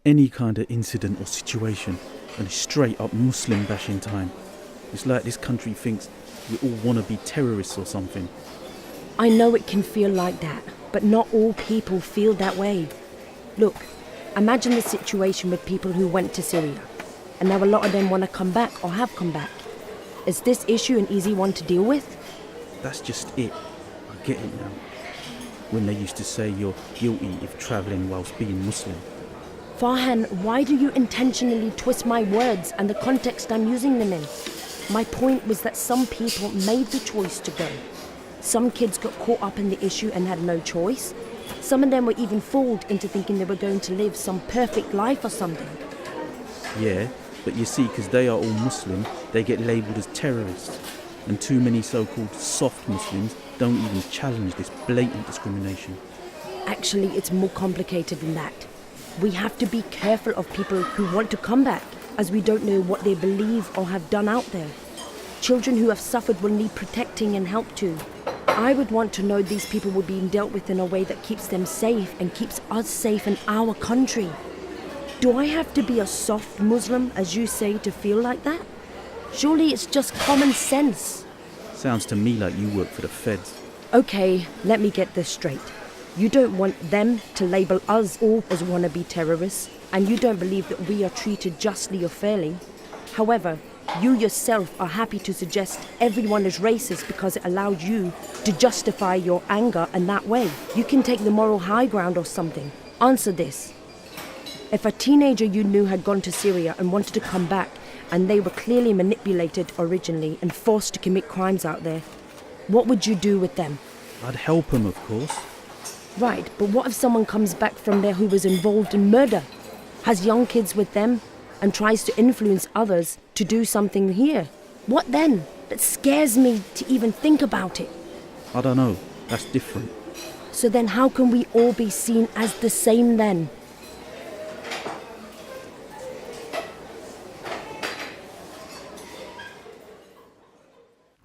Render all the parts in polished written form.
any kind of incident or situation, and it's straight up Muslim bashing time. It's like this country thinks we all want to be terrorists or something. I know it can feel like that, but not all people feel that way. Look, imagine the situation with people who went to Syria, and now a lot of them want to come back or have come back. Is this issue an easy one to deal with? That's just it. I get it now. When they used to say you're guilty if travelling whilst being Muslim. Farhan, why do you intentionally twist my words and the context I'm using them in? My point was that some people made the choice to go. Some kids got caught up in the issue and had no choice. Some of them were even fooled into thinking they were going to live some perfect life or something. Yeah, but you see, because they are all Muslim, they get labelled as terrorists. And too many so-called soft Muslims don't even challenge this blatant discrimination. Actually, it's more complicated than that. We have to be careful of people who want to come back, as we don't know what they believe or have done out there. Children who have suffered will need protecting and help too. I would want to know these people were being dealt with in a way that keeps them safe and keeps us safe in our country. Do I have to be a soft Muslim, as you say, to feel like that? Surely it's just common sense. Sounds to me like you work for the feds. Okay, let me get this straight. You don't want them to label us all as wannabe terrorists, and you don't believe that we are treated justly or fairly. However, you yourself are happy to suggest everyone is racist because it allowed you to justify your anger in that way. You can take the moral high ground or something. Answer this. If a teenager you knew had gone to Syria and wanted to come back, and they were clearly manipulated originally and forced to commit crimes out there, what would you do with them? I'd help them, of course. Right, but what if someone comes back from there who was involved in murder, has young kids with them, and tries to influence others to do something here? What then? That scares me to even think about it. I don't know. That's different. So then how can we all be seen as the same then?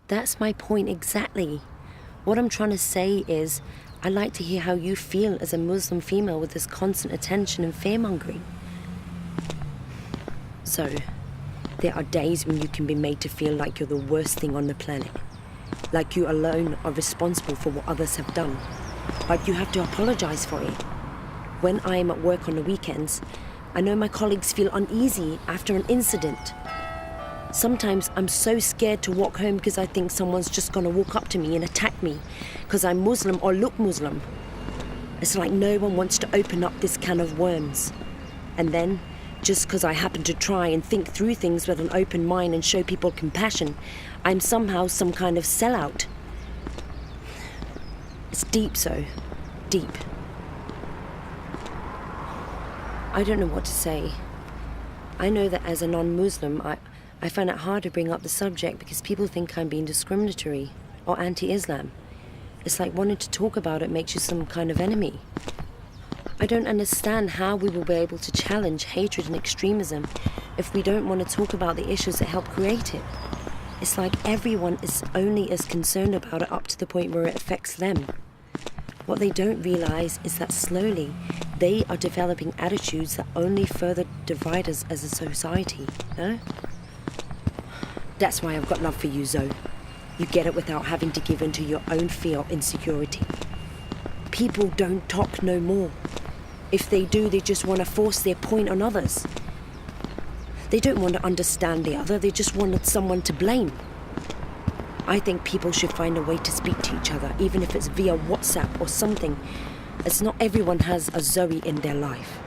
That's my point exactly. What I'm trying to say is, I'd like to hear how you feel as a Muslim female with this constant attention and fearmongering. So, there are days when you can be made to feel like you're the worst thing on the planet. Like you alone are responsible for what others have done. Like you have to apologize for it. When I am at work on the weekends, I know my colleagues feel uneasy after an incident. Sometimes I'm so scared to walk home because I think someone's just gonna walk up to me and attack me because I'm Muslim or look Muslim. It's like no one wants to open up this can of worms. And then, just because I happen to try and think through things with an open mind and show people compassion, I'm somehow some kind of sellout. It's deep, so deep. I don't know what to say. I know that as a non-Muslim, I find it hard to bring up the subject because people think I'm being discriminatory or anti-Islam. It's like wanting to talk about it makes you some kind of enemy. I don't understand how we will be able to challenge hatred and extremism if we don't want to talk about the issues that help create it. It's like everyone is only as concerned about it up to the point where it affects them. What they don't realize is that slowly they are developing attitudes that only further divide us as a society, no? That's why I've got love for you, Zoe. You get it without having to give in to your own fear or insecurity. People don't talk no more. If they do, they just want to force their point on others. They don't want to understand the other, they just want someone to blame. I think people should find a way to speak to each other, even if it's via WhatsApp or something, as not everyone has a Zoe in their life.